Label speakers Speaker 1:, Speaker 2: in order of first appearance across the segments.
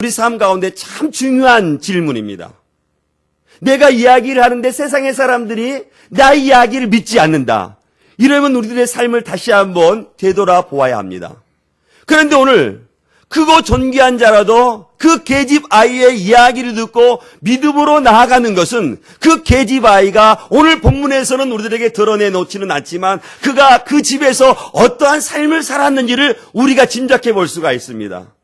Speaker 1: 우리 삶 가운데 참 중요한 질문입니다. 내가 이야기를 하는데 세상의 사람들이 나 이야기를 믿지 않는다. 이러면 우리들의 삶을 다시 한번 되돌아보아야 합니다. 그런데 오늘 크고 존귀한 자라도 그 계집 아이의 이야기를 듣고 믿음으로 나아가는 것은 그 계집 아이가 오늘 본문에서는 우리들에게 드러내놓지는 않지만 그가 그 집에서 어떠한 삶을 살았는지를 우리가 짐작해 볼 수가 있습니다.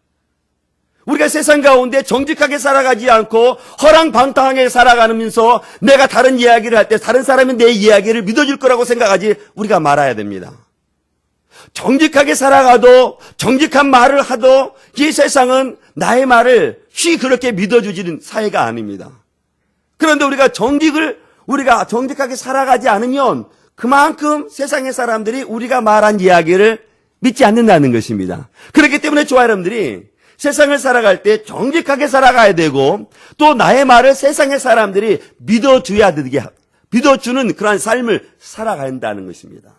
Speaker 1: 우리가 세상 가운데 정직하게 살아가지 않고 허랑방탕하게 살아가면서 내가 다른 이야기를 할 때 다른 사람이 내 이야기를 믿어줄 거라고 생각하지 우리가 말아야 됩니다. 정직하게 살아가도 정직한 말을 하도 이 세상은 나의 말을 쉬 그렇게 믿어주지는 사회가 아닙니다. 그런데 우리가 정직하게 살아가지 않으면 그만큼 세상의 사람들이 우리가 말한 이야기를 믿지 않는다는 것입니다. 그렇기 때문에 저와 여러분들이 세상을 살아갈 때 정직하게 살아가야 되고 또 나의 말을 세상의 사람들이 믿어주는 그러한 삶을 살아가야 한다는 것입니다.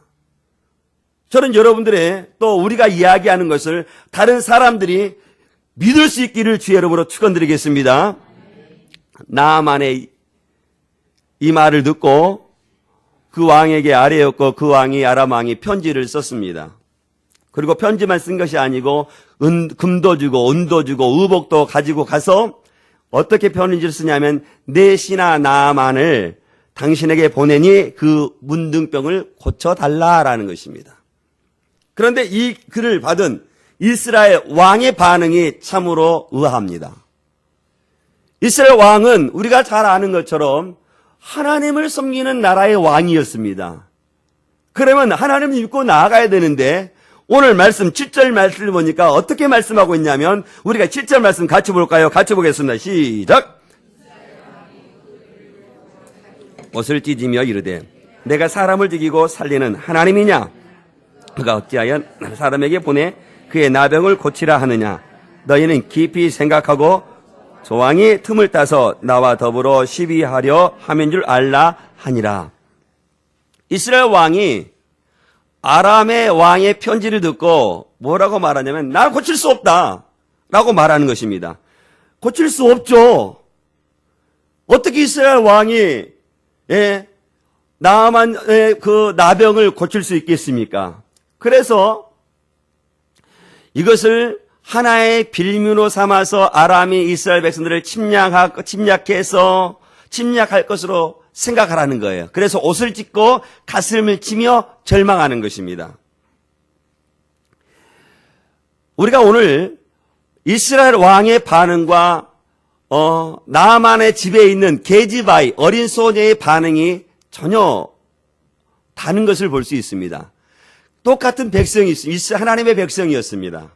Speaker 1: 저는 여러분들의 또 우리가 이야기하는 것을 다른 사람들이 믿을 수 있기를 주의 이름으로 축원드리겠습니다. 나아만의 이 말을 듣고 그 왕에게 아뢰었고 그 왕이 아람 왕이 편지를 썼습니다. 그리고 편지만 쓴 것이 아니고 금도 주고 은도 주고 의복도 가지고 가서 어떻게 편지를 쓰냐면 내 신하 나아만을 당신에게 보내니 그 문둥병을 고쳐달라라는 것입니다. 그런데 이 글을 받은 이스라엘 왕의 반응이 참으로 의아합니다. 이스라엘 왕은 우리가 잘 아는 것처럼 하나님을 섬기는 나라의 왕이었습니다. 그러면 하나님을 믿고 나아가야 되는데 오늘 말씀 7절 말씀을 보니까 어떻게 말씀하고 있냐면 우리가 7절 말씀 같이 볼까요? 같이 보겠습니다. 시작. 옷을 찢으며 이르되 내가 사람을 죽이고 살리는 하나님이냐? 그가 어찌하여 사람에게 보내 그의 나병을 고치라 하느냐? 너희는 깊이 생각하고 조왕이 틈을 따서 나와 더불어 시비하려 함인 줄 알라 하니라. 이스라엘 왕이 아람의 왕의 편지를 듣고 뭐라고 말하냐면 나를 고칠 수 없다 라고 말하는 것입니다. 고칠 수 없죠. 어떻게 이스라엘 왕이 나아만의 그 나병을 고칠 수 있겠습니까? 그래서 이것을 하나의 빌미로 삼아서 아람이 이스라엘 백성들을 침략해서 침략할 것으로 생각하라는 거예요. 그래서 옷을 찢고 가슴을 치며 절망하는 것입니다. 우리가 오늘 이스라엘 왕의 반응과 나아만의 집에 있는 계집아이 어린 소녀의 반응이 전혀 다른 것을 볼 수 있습니다. 똑같은 백성이 있습니다. 하나님의 백성이었습니다.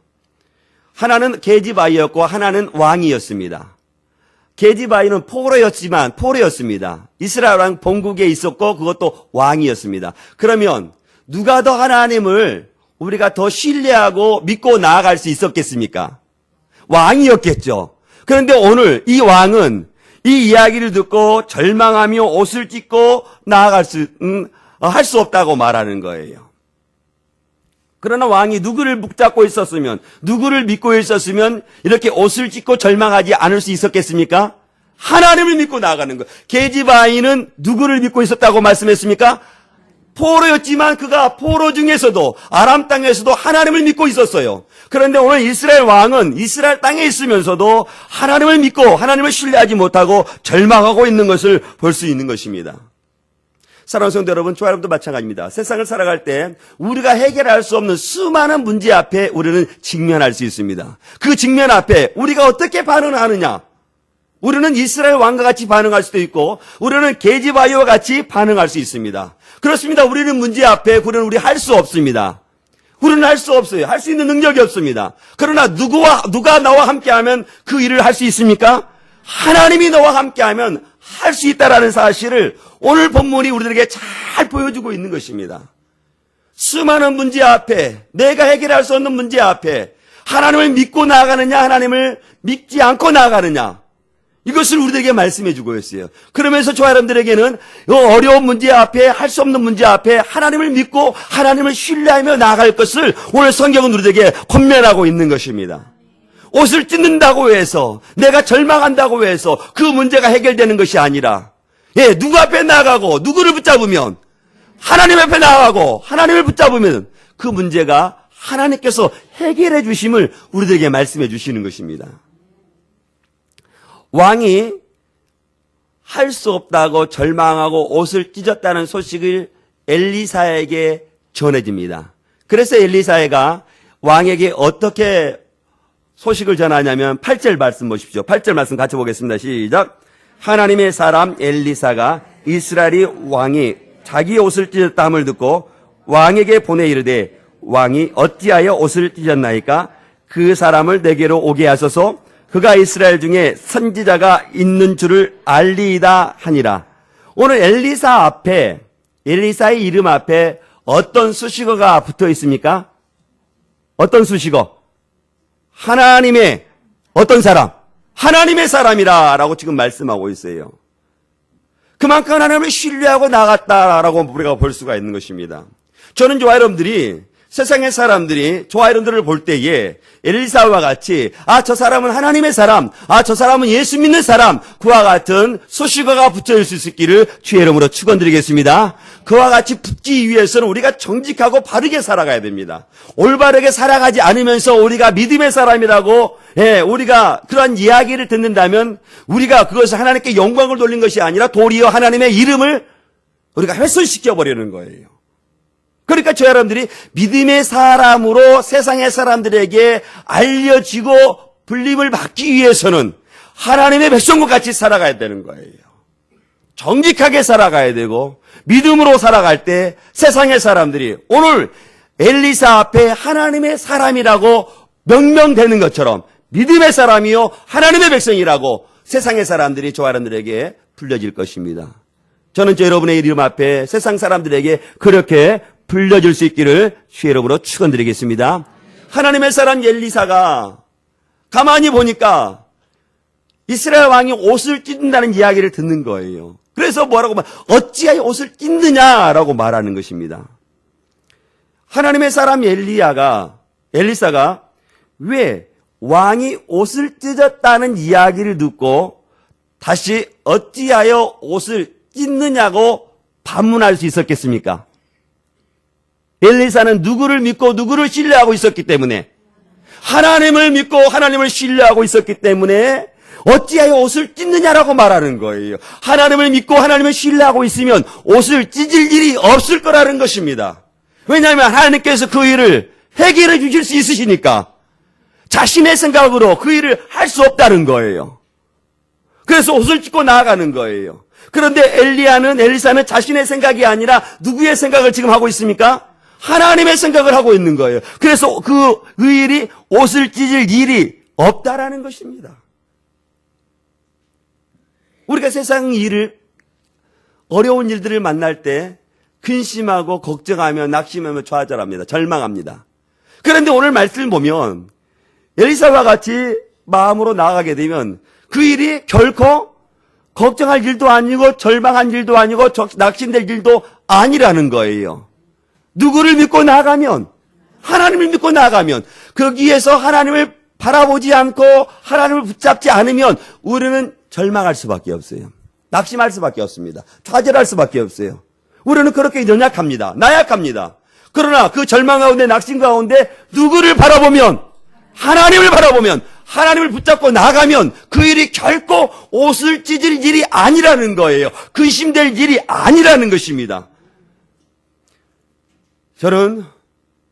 Speaker 1: 하나는 계집아이였고 하나는 왕이었습니다. 계집아이는 포로였습니다. 이스라엘 왕 본국에 있었고 그것도 왕이었습니다. 그러면 누가 더 하나님을 우리가 더 신뢰하고 믿고 나아갈 수 있었겠습니까? 왕이었겠죠. 그런데 오늘 이 왕은 이 이야기를 듣고 절망하며 옷을 찢고 나아갈 할 수 없다고 말하는 거예요. 그러나 왕이 누구를 붙잡고 있었으면, 누구를 믿고 있었으면 이렇게 옷을 찢고 절망하지 않을 수 있었겠습니까? 하나님을 믿고 나아가는 것. 계집아이는 누구를 믿고 있었다고 말씀했습니까? 포로였지만 그가 포로 중에서도 아람 땅에서도 하나님을 믿고 있었어요. 그런데 오늘 이스라엘 왕은 이스라엘 땅에 있으면서도 하나님을 믿고 하나님을 신뢰하지 못하고 절망하고 있는 것을 볼 수 있는 것입니다. 사랑하는 성도 여러분, 저와 여러분도 마찬가지입니다. 세상을 살아갈 때 우리가 해결할 수 없는 수많은 문제 앞에 우리는 직면할 수 있습니다. 그 직면 앞에 우리가 어떻게 반응하느냐? 우리는 이스라엘 왕과 같이 반응할 수도 있고 우리는 계집아이와 같이 반응할 수 있습니다. 그렇습니다. 우리는 문제 앞에 우리 할 수 없습니다. 우리는 할 수 없어요. 할 수 있는 능력이 없습니다. 그러나 누가 나와 함께하면 그 일을 할 수 있습니까? 하나님이 너와 함께하면 할 수 있다라는 사실을 오늘 본문이 우리들에게 잘 보여주고 있는 것입니다. 수많은 문제 앞에, 내가 해결할 수 없는 문제 앞에 하나님을 믿고 나아가느냐, 하나님을 믿지 않고 나아가느냐, 이것을 우리들에게 말씀해 주고 있어요. 그러면서 저와 여러분들에게는 어려운 문제 앞에, 할 수 없는 문제 앞에 하나님을 믿고 하나님을 신뢰하며 나아갈 것을 오늘 성경은 우리들에게 권면하고 있는 것입니다. 옷을 찢는다고 해서, 내가 절망한다고 해서 그 문제가 해결되는 것이 아니라, 누구 앞에 나가고 누구를 붙잡으면, 하나님 앞에 나가고 하나님을 붙잡으면 그 문제가 하나님께서 해결해 주심을 우리들에게 말씀해 주시는 것입니다. 왕이 할 수 없다고 절망하고 옷을 찢었다는 소식을 엘리사에게 전해집니다. 그래서 엘리사가 왕에게 어떻게 소식을 전하냐면 8절 말씀 보십시오. 8절 말씀 같이 보겠습니다. 시작. 하나님의 사람 엘리사가 이스라엘이 왕이 자기 옷을 찢었다 함을 듣고 왕에게 보내 이르되 왕이 어찌하여 옷을 찢었나이까? 그 사람을 내게로 오게 하소서. 그가 이스라엘 중에 선지자가 있는 줄을 알리이다 하니라. 오늘 엘리사 앞에, 엘리사의 이름 앞에 어떤 수식어가 붙어 있습니까? 어떤 수식어? 하나님의 어떤 사람? 하나님의 사람이라 라고 지금 말씀하고 있어요. 그만큼 하나님을 신뢰하고 나갔다라고 우리가 볼 수가 있는 것입니다. 저는 저와 여러분들이, 세상의 사람들이 저와 여러분들을 볼 때에 엘리사와 같이 저 사람은 하나님의 사람, 저 사람은 예수 믿는 사람, 그와 같은 수식어가 붙여 있을 수 있기를 주의 이름으로 축원드리겠습니다. 그와 같이 붙기 위해서는 우리가 정직하고 바르게 살아가야 됩니다. 올바르게 살아가지 않으면서 우리가 믿음의 사람이라고 우리가 그런 이야기를 듣는다면 우리가 그것을 하나님께 영광을 돌린 것이 아니라 도리어 하나님의 이름을 우리가 훼손시켜 버리는 거예요. 그러니까 저 여러분들이 믿음의 사람으로 세상의 사람들에게 알려지고 불림을 받기 위해서는 하나님의 백성과 같이 살아가야 되는 거예요. 정직하게 살아가야 되고 믿음으로 살아갈 때 세상의 사람들이 오늘 엘리사 앞에 하나님의 사람이라고 명명되는 것처럼 믿음의 사람이요 하나님의 백성이라고 세상의 사람들이 저와 여러분들에게 불려질 것입니다. 저는 저 여러분의 이름 앞에 세상 사람들에게 그렇게 불려줄 수 있기를 주의 이름으로 축원드리겠습니다. 하나님의 사람 엘리사가 가만히 보니까 이스라엘 왕이 옷을 찢는다는 이야기를 듣는 거예요. 그래서 뭐라고 어찌하여 옷을 찢느냐라고 말하는 것입니다. 하나님의 사람 엘리사가 왜 왕이 옷을 찢었다는 이야기를 듣고 다시 어찌하여 옷을 찢느냐고 반문할 수 있었겠습니까? 엘리사는 누구를 믿고 누구를 신뢰하고 있었기 때문에, 하나님을 믿고 하나님을 신뢰하고 있었기 때문에 어찌하여 옷을 찢느냐라고 말하는 거예요. 하나님을 믿고 하나님을 신뢰하고 있으면 옷을 찢을 일이 없을 거라는 것입니다. 왜냐하면 하나님께서 그 일을 해결해 주실 수 있으시니까 자신의 생각으로 그 일을 할 수 없다는 거예요. 그래서 옷을 찢고 나아가는 거예요. 그런데 엘리사는 자신의 생각이 아니라 누구의 생각을 지금 하고 있습니까? 하나님의 생각을 하고 있는 거예요. 그래서 그 일이 옷을 찢을 일이 없다라는 것입니다. 우리가 세상 일을, 어려운 일들을 만날 때 근심하고 걱정하며 낙심하며 좌절합니다. 절망합니다. 그런데 오늘 말씀을 보면 엘리사와 같이 마음으로 나아가게 되면 그 일이 결코 걱정할 일도 아니고 절망한 일도 아니고 낙심될 일도 아니라는 거예요. 누구를 믿고 나아가면, 하나님을 믿고 나아가면, 거기에서 하나님을 바라보지 않고 하나님을 붙잡지 않으면 우리는 절망할 수밖에 없어요. 낙심할 수밖에 없습니다. 좌절할 수밖에 없어요. 우리는 그렇게 연약합니다. 나약합니다. 그러나 그 절망 가운데, 낙심 가운데 누구를 바라보면, 하나님을 바라보면, 하나님을 붙잡고 나가면 그 일이 결코 옷을 찢을 일이 아니라는 거예요. 근심될 일이 아니라는 것입니다. 저는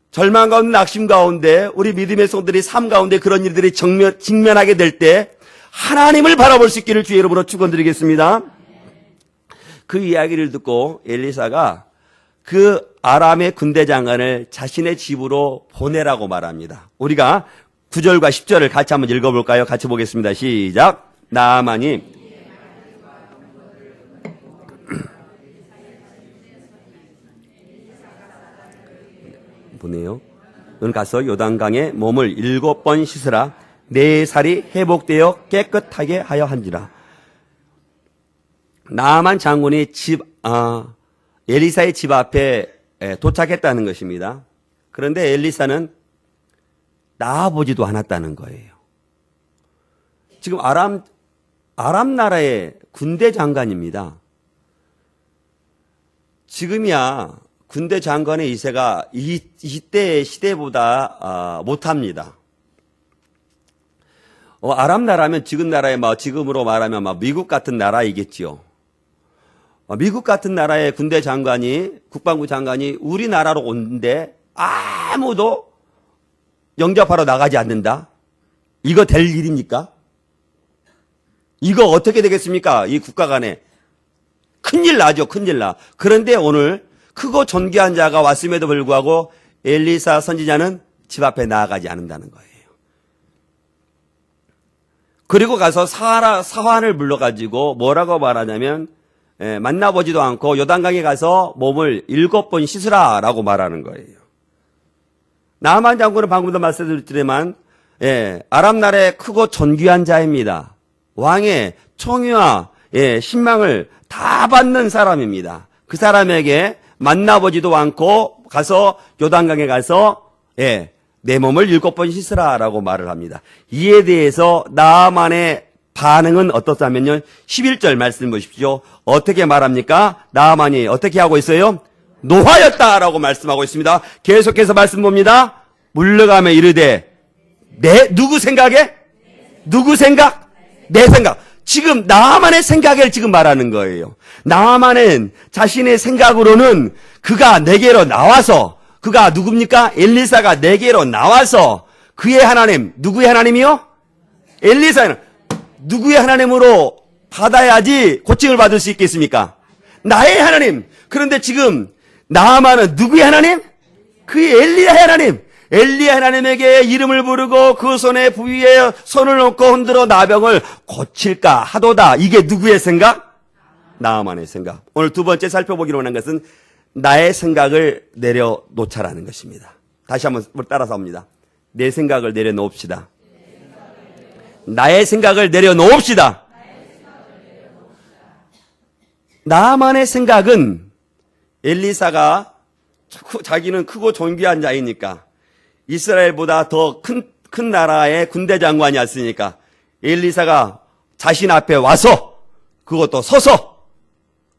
Speaker 1: 절망 가운데, 낙심 가운데, 우리 믿음의 성들이 삶 가운데 그런 일들이 직면하게 될 때 하나님을 바라볼 수 있기를 주의 이름으로 축원드리겠습니다. 그 이야기를 듣고 엘리사가 그 아람의 군대 장관을 자신의 집으로 보내라고 말합니다. 우리가 9절과 10절을 같이 한번 읽어볼까요? 같이 보겠습니다. 시작. 나아만이 보네요. 넌 가서 요단강에 몸을 7번 씻으라. 내 살이 회복되어 깨끗하게 하여 한지라. 나아만 장군이 엘리사의 집 앞에 도착했다는 것입니다. 그런데 엘리사는 나아보지도 않았다는 거예요. 지금 아람 나라의 군대 장관입니다. 지금이야 군대 장관의 이세가 이때 시대보다 못합니다. 아람 나라면 지금 나라의 지금으로 말하면 미국 같은 나라이겠지요. 미국 같은 나라의 군대 장관이, 국방부 장관이 우리나라로 오는데 아무도 영접하러 나가지 않는다? 이거 될 일입니까? 이거 어떻게 되겠습니까? 이 국가 간에. 큰일 나죠, 큰일 나. 그런데 오늘 크고 존귀한 자가 왔음에도 불구하고 엘리사 선지자는 집 앞에 나아가지 않는다는 거예요. 그리고 가서 사환을 불러가지고 뭐라고 말하냐면, 만나보지도 않고 요단강에 가서 몸을 7번 씻으라 라고 말하는 거예요. 나만 장군은 방금도 말씀드렸지만, 아람 나라의 크고 존귀한 자입니다. 왕의 총위와 신망을 다 받는 사람입니다. 그 사람에게 만나보지도 않고 가서 요단강에 가서 내 몸을 7번 씻으라 라고 말을 합니다. 이에 대해서 나아만의 반응은 어떻다면요, 11절 말씀 보십시오. 어떻게 말합니까? 나아만이 어떻게 하고 있어요? 노하였다라고 말씀하고 있습니다. 계속해서 말씀 봅니다. 물러가며 이르되 누구 생각에? 누구 생각? 내 생각. 지금 나아만의 생각을 지금 말하는 거예요. 나아만은 자신의 생각으로는 그가 내게로 나와서, 그가 누굽니까? 엘리사가 내게로 나와서 그의 하나님, 누구의 하나님이요? 엘리사는 누구의 하나님으로 받아야지 고침을 받을 수 있겠습니까? 나의 하나님. 그런데 지금 나아만은 누구의 하나님? 그의 엘리야의 하나님. 엘리야 하나님에게 이름을 부르고 그 손에 부위에 손을 놓고 흔들어 나병을 고칠까 하도다. 이게 누구의 생각? 나아만의 생각. 오늘 두 번째 살펴보기로 하는 것은 나의 생각을 내려놓자라는 것입니다. 다시 한번 따라서 합니다. 내 생각을 내려놓읍시다. 나의 생각을 내려놓읍시다. 나아만의 생각은 엘리사가 자기는 크고 존귀한 자이니까, 이스라엘보다 더 큰 나라의 군대 장관이었으니까 엘리사가 자신 앞에 와서, 그것도 서서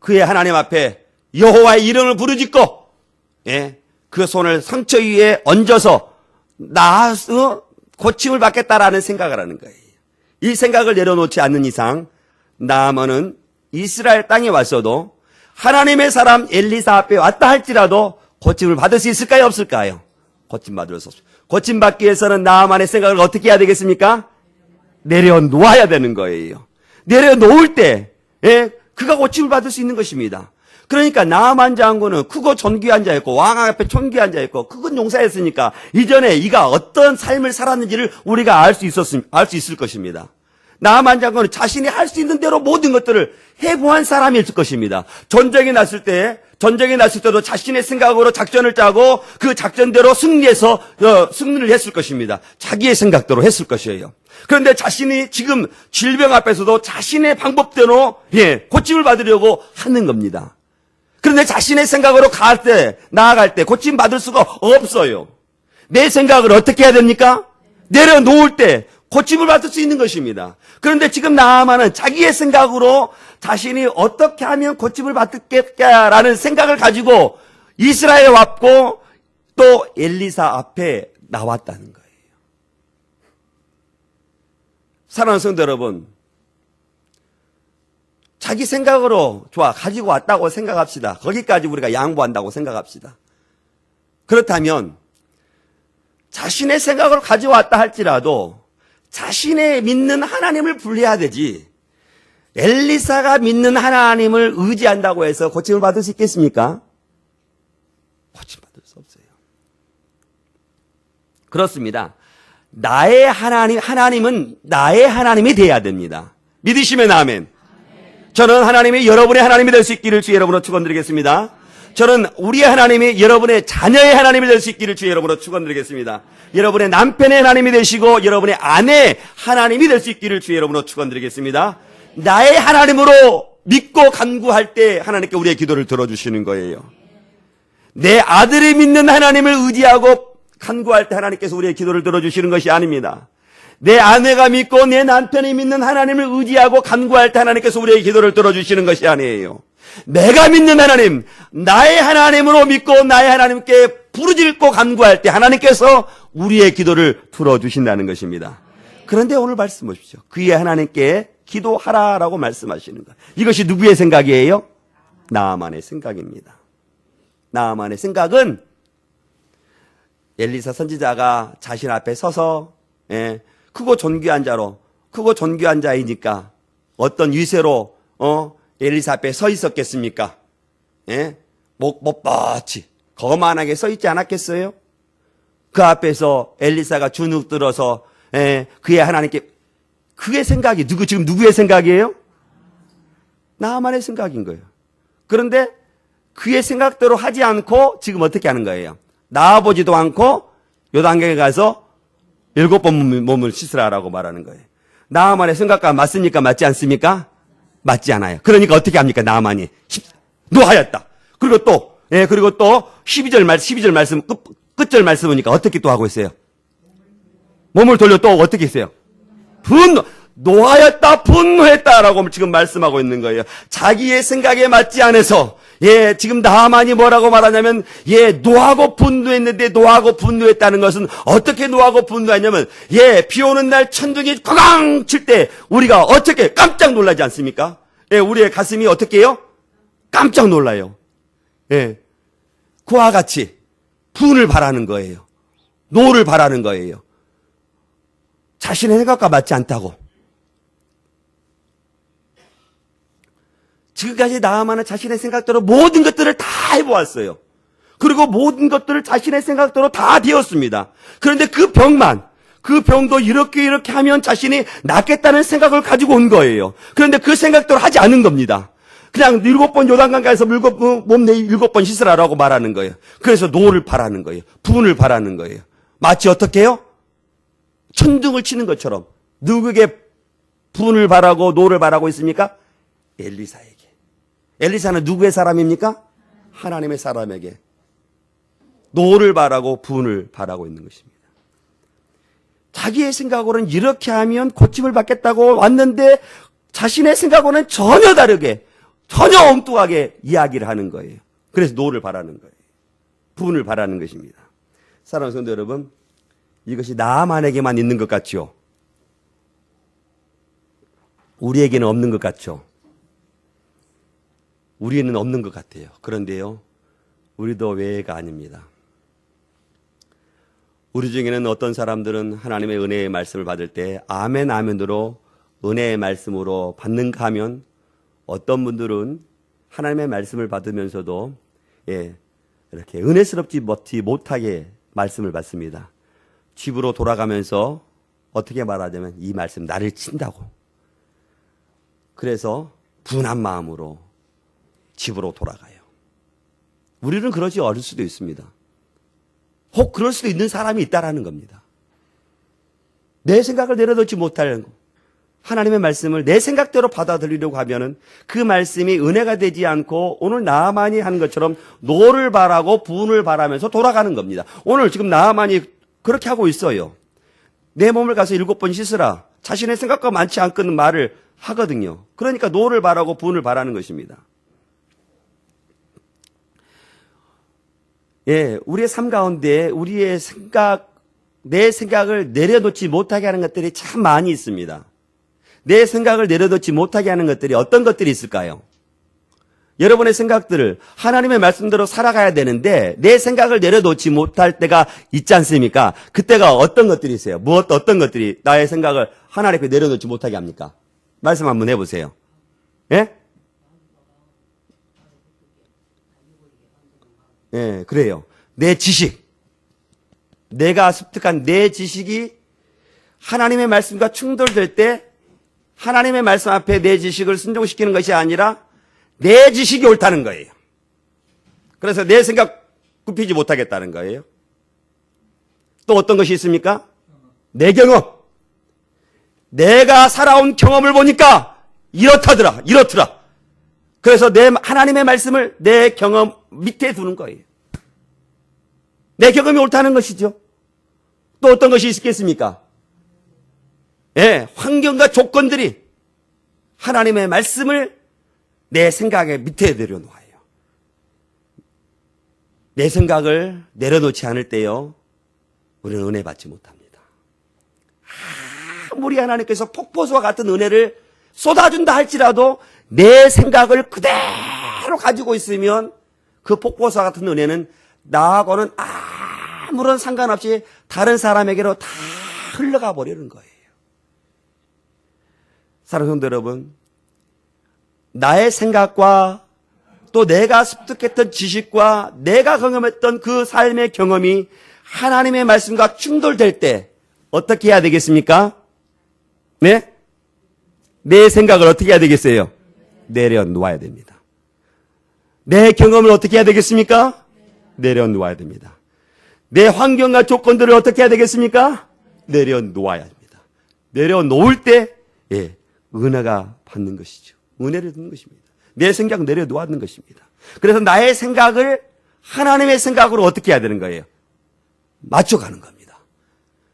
Speaker 1: 그의 하나님 앞에 여호와의 이름을 부르짖고 그 손을 상처 위에 얹어서 나아서 고침을 받겠다라는 생각을 하는 거예요. 이 생각을 내려놓지 않는 이상 나아만은 이스라엘 땅에 왔어도 하나님의 사람 엘리사 앞에 왔다 할지라도 고침을 받을 수 있을까요, 없을까요? 고침받을 수 없습니다. 고침받기 위해서는 나아만의 생각을 어떻게 해야 되겠습니까? 내려놓아야 되는 거예요. 내려놓을 때 그가 고침을 받을 수 있는 것입니다. 그러니까 나아만 장군은 크고 존귀한 자였고 왕 앞에 존귀한 자였고 큰 용사였으니까 이전에 이가 어떤 삶을 살았는지를 우리가 알 수 있을 것입니다. 나아만 장군은 자신이 할 수 있는 대로 모든 것들을 해보한 사람이었을 것입니다. 전쟁이 났을 때도 자신의 생각으로 작전을 짜고 그 작전대로 승리를 했을 것입니다. 자기의 생각대로 했을 것이에요. 그런데 자신이 지금 질병 앞에서도 자신의 방법대로 고침을 받으려고 하는 겁니다. 그런데 자신의 생각으로 나아갈 때 고침 받을 수가 없어요. 내 생각을 어떻게 해야 됩니까? 내려놓을 때 고침을 받을 수 있는 것입니다. 그런데 지금 나아만은 자기의 생각으로 자신이 어떻게 하면 고침을 받겠다라는 생각을 가지고 이스라엘에 왔고 또 엘리사 앞에 나왔다는 거예요. 사랑하는 성도 여러분, 자기 생각으로 가지고 왔다고 생각합시다. 거기까지 우리가 양보한다고 생각합시다. 그렇다면 자신의 생각으로 가져왔다 할지라도 자신의 믿는 하나님을 불려야 되지, 엘리사가 믿는 하나님을 의지한다고 해서 고침을 받을 수 있겠습니까? 고침받을 수 없어요. 그렇습니다. 나의 하나님은 나의 하나님이 돼야 됩니다. 믿으시면 아멘. 저는 하나님이 여러분의 하나님이 될 수 있기를 주의 이름으로 축원드리겠습니다. 저는 우리의 하나님이 여러분의 자녀의 하나님이 될 수 있기를 주의 이름으로 축원드리겠습니다. 여러분의 남편의 하나님이 되시고 여러분의 아내의 하나님이 될 수 있기를 주의 이름으로 축원드리겠습니다. 나의 하나님으로 믿고 간구할 때 하나님께 우리의 기도를 들어주시는 거예요. 내 아들이 믿는 하나님을 의지하고 간구할 때 하나님께서 우리의 기도를 들어주시는 것이 아닙니다. 내 아내가 믿고 내 남편이 믿는 하나님을 의지하고 간구할 때 하나님께서 우리의 기도를 들어주시는 것이 아니에요. 내가 믿는 하나님, 나의 하나님으로 믿고 나의 하나님께 부르짖고 간구할 때 하나님께서 우리의 기도를 들어주신다는 것입니다. 그런데 오늘 말씀 보십시오. 그의 하나님께 기도하라라고 말씀하시는 것. 이것이 누구의 생각이에요? 나아만의 생각입니다. 나아만의 생각은 엘리사 선지자가 자신 앞에 서서 크고 존귀한 자이니까 어떤 위세로 엘리사 앞에 서 있었겠습니까? 목 뻣뻣이 거만하게 서 있지 않았겠어요? 그 앞에서 엘리사가 주눅 들어서 그의 하나님께 그의 생각이 지금 누구의 생각이에요? 나아만의 생각인 거예요. 그런데 그의 생각대로 하지 않고 지금 어떻게 하는 거예요? 나아보지도 않고 요단강에 가서 7번 몸을 씻으라라고 말하는 거예요. 나아만의 생각과 맞습니까? 맞지 않습니까? 맞지 않아요. 그러니까 어떻게 합니까? 나아만이 노하였다. 그리고 또 12절 말씀 끝절 말씀 보니까 어떻게 또 하고 있어요? 몸을 돌려 또 어떻게 했어요? 노하였다, 분노했다라고 지금 말씀하고 있는 거예요. 자기의 생각에 맞지 않아서, 지금 나아만이 뭐라고 말하냐면, 노하고 분노했는데 노하고 분노했다는 것은 어떻게 노하고 분노했냐면, 비 오는 날 천둥이 꽝 칠 때 우리가 어떻게 깜짝 놀라지 않습니까? 우리의 가슴이 어떻게 해요? 깜짝 놀라요. 그와 같이 분을 바라는 거예요. 노를 바라는 거예요. 자신의 생각과 맞지 않다고. 지금까지 나아만은 자신의 생각대로 모든 것들을 다 해보았어요. 그리고 모든 것들을 자신의 생각대로 다 되었습니다. 그런데 그 병도 이렇게 하면 자신이 낫겠다는 생각을 가지고 온 거예요. 그런데 그 생각대로 하지 않은 겁니다. 그냥 7번 요단강 가서 몸 7번 씻으라라고 말하는 거예요. 그래서 노를 바라는 거예요. 분을 바라는 거예요. 마치 어떻게 해요? 천둥을 치는 것처럼. 누구에게 분을 바라고 노를 바라고 있습니까? 엘리사에게. 엘리사는 누구의 사람입니까? 하나님의 사람에게 노를 바라고 분을 바라고 있는 것입니다. 자기의 생각으로는 이렇게 하면 고침을 받겠다고 왔는데 자신의 생각으로는 전혀 다르게, 전혀 엉뚱하게 이야기를 하는 거예요. 그래서 노를 바라는 거예요. 분을 바라는 것입니다. 사랑하는 성도 여러분, 이것이 나만에게만 있는 것 같죠? 우리에게는 없는 것 같죠? 우리는 없는 것 같아요. 그런데요, 우리도 외가 아닙니다. 우리 중에는 어떤 사람들은 하나님의 은혜의 말씀을 받을 때 아멘 아멘으로 은혜의 말씀으로 받는가 하면 어떤 분들은 하나님의 말씀을 받으면서도 이렇게 은혜스럽지 못하게 말씀을 받습니다. 집으로 돌아가면서 어떻게 말하자면 이 말씀 나를 친다고. 그래서 분한 마음으로 집으로 돌아가요. 우리는 그러지 않을 수도 있습니다. 혹 그럴 수도 있는 사람이 있다라는 겁니다. 내 생각을 내려놓지 못할 하나님의 말씀을 내 생각대로 받아들이려고 하면은 그 말씀이 은혜가 되지 않고 오늘 나아만이 하는 것처럼 노를 바라고 분을 바라면서 돌아가는 겁니다. 오늘 지금 나아만이 그렇게 하고 있어요. 내 몸을 가서 7번 씻으라. 자신의 생각과 많지 않거든 말을 하거든요. 그러니까 노를 바라고 분을 바라는 것입니다. 우리의 삶 가운데 우리의 내 생각을 내려놓지 못하게 하는 것들이 참 많이 있습니다. 내 생각을 내려놓지 못하게 하는 것들이 어떤 것들이 있을까요? 여러분의 생각들을 하나님의 말씀대로 살아가야 되는데 내 생각을 내려놓지 못할 때가 있지 않습니까? 그때가 어떤 것들이 있어요? 어떤 것들이 나의 생각을 하나님 앞에 내려놓지 못하게 합니까? 말씀 한번 해보세요. 그래요. 내 지식. 내가 습득한 내 지식이 하나님의 말씀과 충돌될 때 하나님의 말씀 앞에 내 지식을 순종시키는 것이 아니라 내 지식이 옳다는 거예요. 그래서 내 생각 굽히지 못하겠다는 거예요. 또 어떤 것이 있습니까? 내 경험. 내가 살아온 경험을 보니까 이렇더라. 그래서 하나님의 말씀을 내 경험 밑에 두는 거예요. 내 경험이 옳다는 것이죠. 또 어떤 것이 있겠습니까? 예, 환경과 조건들이 하나님의 말씀을 내 생각의 밑에 내려놓아요. 내 생각을 내려놓지 않을 때요, 우리는 은혜 받지 못합니다. 아무리 하나님께서 폭포수와 같은 은혜를 쏟아준다 할지라도 내 생각을 그대로 가지고 있으면 그 폭포수와 같은 은혜는 나하고는 아무런 상관없이 다른 사람에게로 다 흘러가 버리는 거예요. 사랑하는 성도 여러분, 나의 생각과 또 내가 습득했던 지식과 내가 경험했던 그 삶의 경험이 하나님의 말씀과 충돌될 때 어떻게 해야 되겠습니까? 네? 내 생각을 어떻게 해야 되겠어요? 내려놓아야 됩니다. 내 경험을 어떻게 해야 되겠습니까? 내려놓아야 됩니다. 내 환경과 조건들을 어떻게 해야 되겠습니까? 내려놓아야 합니다. 내려놓을 때 은혜가 받는 것이죠. 은혜를 듣는 것입니다. 내 생각 내려놓는 것입니다. 그래서 나의 생각을 하나님의 생각으로 어떻게 해야 되는 거예요? 맞춰가는 겁니다.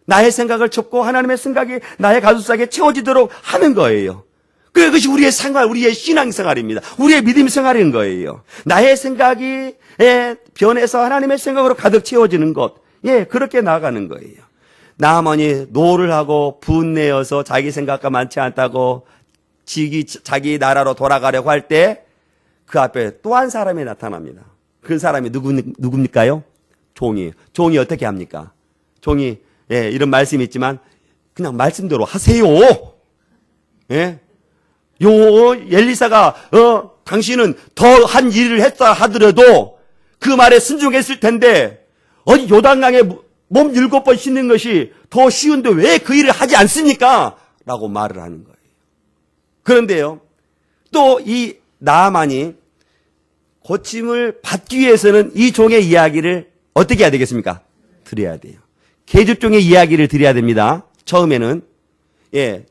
Speaker 1: 나의 생각을 접고 하나님의 생각이 나의 가슴속에 채워지도록 하는 거예요. 그것이 우리의 생활, 우리의 신앙생활입니다. 우리의 믿음 생활인 거예요. 나의 생각이 변해서 하나님의 생각으로 가득 채워지는 것, 그렇게 나아가는 거예요. 나아만이 노를 하고 분내어서 자기 생각과 많지 않다고 자기 나라로 돌아가려고 할 때 그 앞에 또 한 사람이 나타납니다. 그 사람이 누굽니까요? 종이. 종이 어떻게 합니까? 종이, 이런 말씀이 있지만 그냥 말씀대로 하세요. 엘리사가 당신은 더 한 일을 했다 하더라도 그 말에 순종했을 텐데 어디 요단강에 몸 7번 씻는 것이 더 쉬운데 왜 그 일을 하지 않습니까? 라고 말을 하는 거예요. 그런데요, 또 이 나아만이 고침을 받기 위해서는 이 종의 이야기를 어떻게 해야 되겠습니까? 드려야 돼요. 계집종의 이야기를 드려야 됩니다. 처음에는.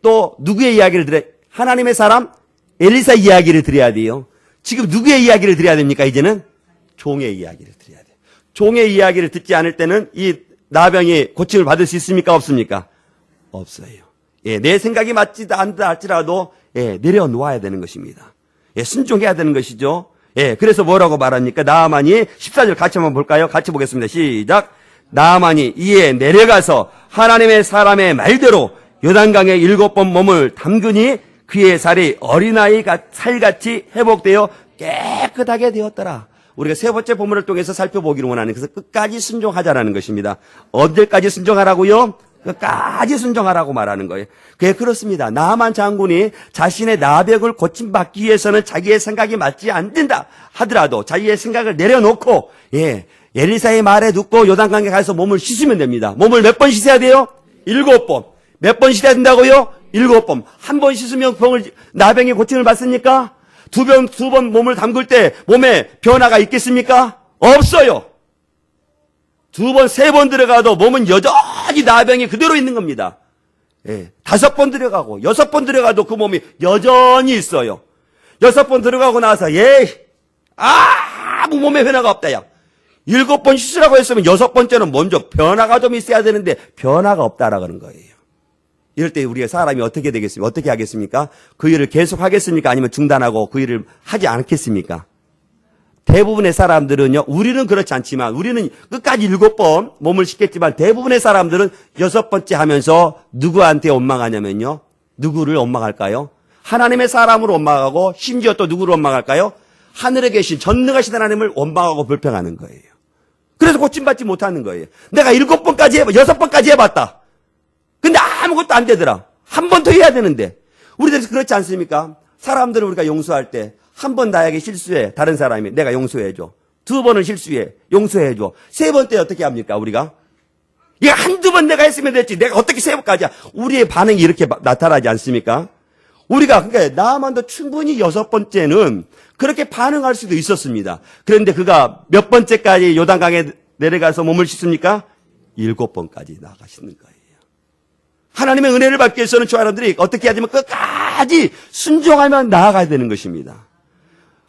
Speaker 1: 또 누구의 이야기를 드려야, 하나님의 사람 엘리사 이야기를 드려야 돼요. 지금 누구의 이야기를 드려야 됩니까? 이제는 종의 이야기를 드려야 돼요. 종의 이야기를 듣지 않을 때는 이 나병이 고침을 받을 수 있습니까? 없습니까? 없어요. 내 생각이 맞지 않다 할지라도 내려놓아야 되는 것입니다. 순종해야 되는 것이죠. 그래서 뭐라고 말합니까? 나아만이 14절 같이 한번 볼까요? 같이 보겠습니다. 시작. 나아만이 이에 내려가서 하나님의 사람의 말대로 요단강에 7번 몸을 담그니 그의 살이 어린아이 살같이 회복되어 깨끗하게 되었더라. 우리가 세 번째 본문을 통해서 살펴보기를 원하는, 그래서 끝까지 순종하자라는 것입니다. 언제까지 순종하라고요? 끝까지 순종하라고 말하는 거예요. 그게 그렇습니다. 나아만 장군이 자신의 나병을 고침받기 위해서는 자기의 생각이 맞지 않는다 하더라도 자기의 생각을 내려놓고 엘리사의 말에 듣고 요단강에 가서 몸을 씻으면 됩니다. 몸을 몇 번 씻어야 돼요? 7번. 몇 번 씻어야 된다고요? 7번. 한 번 씻으면 나병의 고침을 받습니까? 두 번 몸을 담글 때 몸에 변화가 있겠습니까? 없어요. 2번, 3번 들어가도 몸은 여전히 나병이 그대로 있는 겁니다. 5번 들어가고 6번 들어가도 그 몸이 여전히 있어요. 6번 들어가고 나서 아무 몸에 변화가 없다. 7번 씻으라고 했으면 6번째는 먼저 변화가 좀 있어야 되는데 변화가 없다라고 하는 거예요. 이럴 때 우리가 사람이 어떻게 되겠습니까? 어떻게 하겠습니까? 그 일을 계속 하겠습니까? 아니면 중단하고 그 일을 하지 않겠습니까? 대부분의 사람들은요, 우리는 그렇지 않지만, 우리는 끝까지 7번 몸을 씻겠지만, 대부분의 사람들은 6번째 하면서 누구한테 원망하냐면요, 누구를 원망할까요? 하나님의 사람으로 원망하고, 심지어 또 누구를 원망할까요? 하늘에 계신 전능하신 하나님을 원망하고 불평하는 거예요. 그래서 고침받지 못하는 거예요. 내가 6번까지 해봤다. 근데 아무것도 안 되더라. 한 번 더 해야 되는데. 우리들이 그렇지 않습니까? 사람들을 우리가 용서할 때, 한 번 나에게 실수해. 다른 사람이 내가 용서해줘. 2번은 실수해. 용서해줘. 3번 때 어떻게 합니까, 우리가? 이게 한두 번 내가 했으면 됐지. 내가 어떻게 3번까지야. 우리의 반응이 이렇게 나타나지 않습니까? 우리가, 그러니까, 나만도 충분히 6번째는 그렇게 반응할 수도 있었습니다. 그런데 그가 몇 번째까지 요단강에 내려가서 몸을 씻습니까? 7번까지 나가시는 거예요. 하나님의 은혜를 받기 위해서는 저 사람들이 어떻게 해야 되면 끝까지 순종하며 나아가야 되는 것입니다.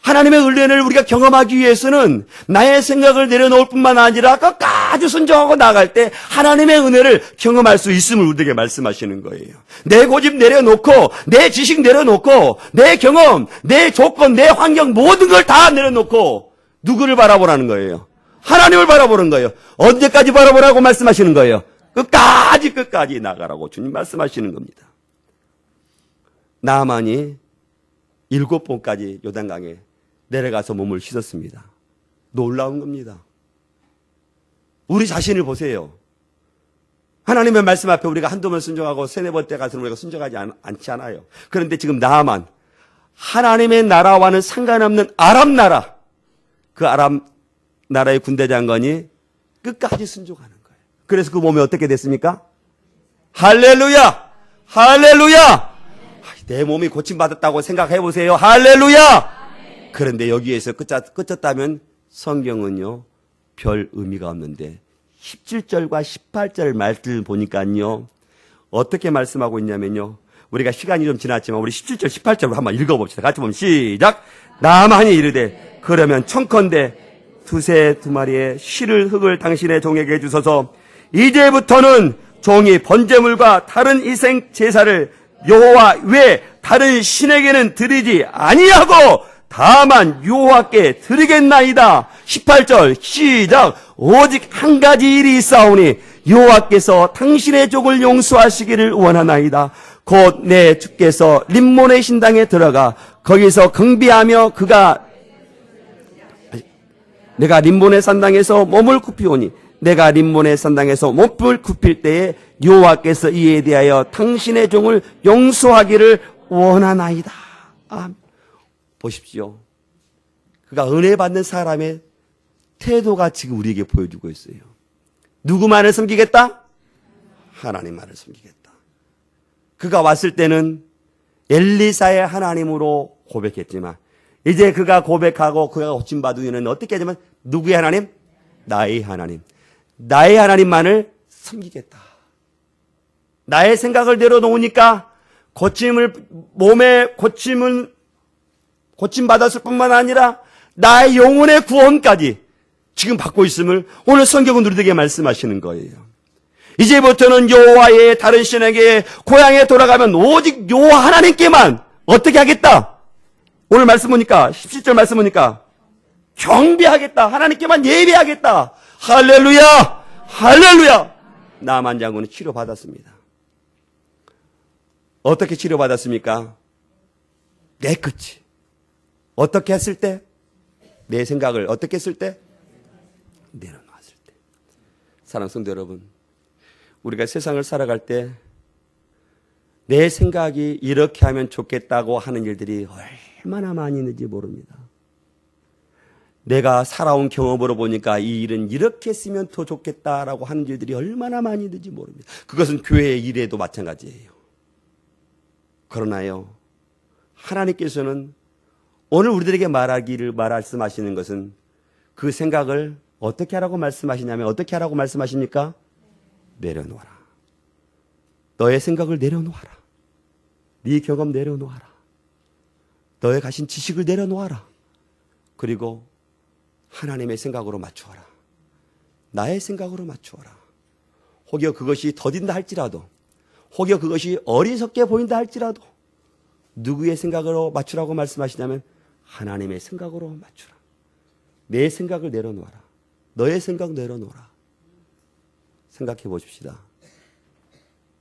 Speaker 1: 하나님의 은혜를 우리가 경험하기 위해서는 나의 생각을 내려놓을 뿐만 아니라 끝까지 끝까지 순종하고 나갈 때 하나님의 은혜를 경험할 수 있음을 우리에게 말씀하시는 거예요. 내 고집 내려놓고, 내 지식 내려놓고, 내 경험, 내 조건, 내 환경 모든 걸 다 내려놓고 누구를 바라보라는 거예요? 하나님을 바라보는 거예요. 언제까지 바라보라고 말씀하시는 거예요? 끝까지 나가라고 주님 말씀하시는 겁니다. 나아만이 7번까지 요단강에 내려가서 몸을 씻었습니다. 놀라운 겁니다. 우리 자신을 보세요. 하나님의 말씀 앞에 우리가 한두 번 순종하고 세네 번째 가서는 우리가 순종하지 않지 않아요. 그런데 지금 나아만 하나님의 나라와는 상관없는 아람 나라, 그 아람 나라의 군대 장관이 끝까지 순종하는 거예요. 그래서 그 몸이 어떻게 됐습니까? 할렐루야! 할렐루야! 내 몸이 고침받았다고 생각해 보세요. 할렐루야! 그런데 여기에서 끝쳤다면 성경은요, 별 의미가 없는데 17절과 18절 말씀을 보니까요, 어떻게 말씀하고 있냐면요, 우리가 시간이 좀 지났지만 우리 17절, 18절로 한번 읽어봅시다. 같이 보면 시작! 나만이 이르되 그러면 청컨대 두세 두 마리의 실을 흙을 당신의 종에게 주소서. 이제부터는 종이 번제물과 다른 희생 제사를 여호와 외 다른 신에게는 드리지 아니하고 다만 여호와께 드리겠나이다. 18절 시작. 오직 한 가지 일이 있사오니 여호와께서 당신의 족을 용서하시기를 원하나이다. 곧 내 주께서 림몬의 신당에 들어가 거기서 경비하며 내가 림몬의 산당에서 몸을 굽히오니 내가 림몬의 산당에서 몸을 굽힐 때에 여호와께서 이에 대하여 당신의 종을 용서하기를 원하나이다. 보십시오. 그가 은혜 받는 사람의 태도가 지금 우리에게 보여주고 있어요. 누구만을 섬기겠다? 하나님만을 섬기겠다. 그가 왔을 때는 엘리사의 하나님으로 고백했지만 이제 그가 고백하고 그가 고침받은 이유는 어떻게 하냐면 누구의 하나님? 나의 하나님. 나의 하나님만을 섬기겠다. 나의 생각을 내려놓으니까 몸의 고침받았을 뿐만 아니라 나의 영혼의 구원까지 지금 받고 있음을 오늘 성경은 우리에게 말씀하시는 거예요. 이제부터는 여호와의 다른 신에게 고향에 돌아가면 오직 여호와 하나님께만 어떻게 하겠다? 오늘 말씀 보니까 17절 말씀 보니까 경배하겠다. 하나님께만 예배하겠다. 할렐루야! 할렐루야! 나만 장군은 치료받았습니다. 어떻게 치료받았습니까? 내 끝이. 어떻게 했을 때? 내 생각을 어떻게 했을 때? 내려놨을 때. 사랑하는 성도 여러분, 우리가 세상을 살아갈 때 내 생각이 이렇게 하면 좋겠다고 하는 일들이 얼마나 많이 있는지 모릅니다. 내가 살아온 경험으로 보니까 이 일은 이렇게 했으면 더 좋겠다라고 하는 일들이 얼마나 많이 있는지 모릅니다. 그것은 교회의 일에도 마찬가지예요. 그러나요, 하나님께서는 오늘 우리들에게 말씀하시는 것은 그 생각을 어떻게 하라고 말씀하시냐면 어떻게 하라고 말씀하십니까? 내려놓아라. 너의 생각을 내려놓아라. 네 경험 내려놓아라. 너의 가진 지식을 내려놓아라. 그리고 하나님의 생각으로 맞추어라. 나의 생각으로 맞추어라. 혹여 그것이 더딘다 할지라도, 혹여 그것이 어리석게 보인다 할지라도 누구의 생각으로 맞추라고 말씀하시냐면 하나님의 생각으로 맞추라. 내 생각을 내려놓아라. 너의 생각 내려놓아라. 생각해 보십시다.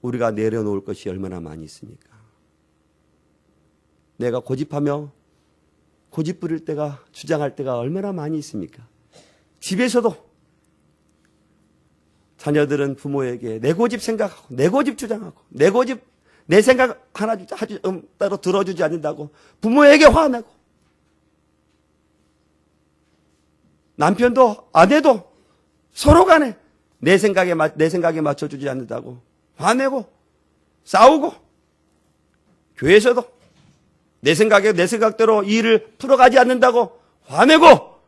Speaker 1: 우리가 내려놓을 것이 얼마나 많이 있습니까? 내가 고집하며 고집 부릴 때가, 주장할 때가 얼마나 많이 있습니까? 집에서도 자녀들은 부모에게 내 고집 생각하고 내 고집 주장하고 내 생각 하나 따로 들어주지 않는다고 부모에게 화내고, 남편도 아내도 서로 간에 내 생각에 맞춰주지 않는다고 화내고 싸우고, 교회에서도 내 생각대로 이 일을 풀어가지 않는다고 화내고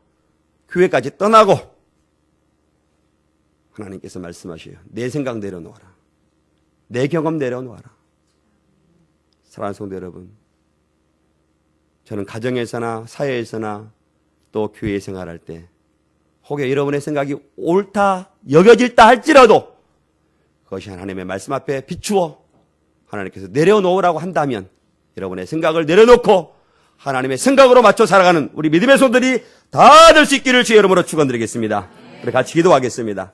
Speaker 1: 교회까지 떠나고, 하나님께서 말씀하셔요. 내 생각 내려놓아라. 내 경험 내려놓아라. 사랑하는 성도 여러분, 저는 가정에서나 사회에서나 또 교회 생활할 때 혹여 여러분의 생각이 옳다 여겨질다 할지라도 그것이 하나님의 말씀 앞에 비추어 하나님께서 내려놓으라고 한다면 여러분의 생각을 내려놓고 하나님의 생각으로 맞춰 살아가는 우리 믿음의 손들이 다 될 수 있기를 주의 이름으로 축원드리겠습니다. 우리 같이 기도하겠습니다.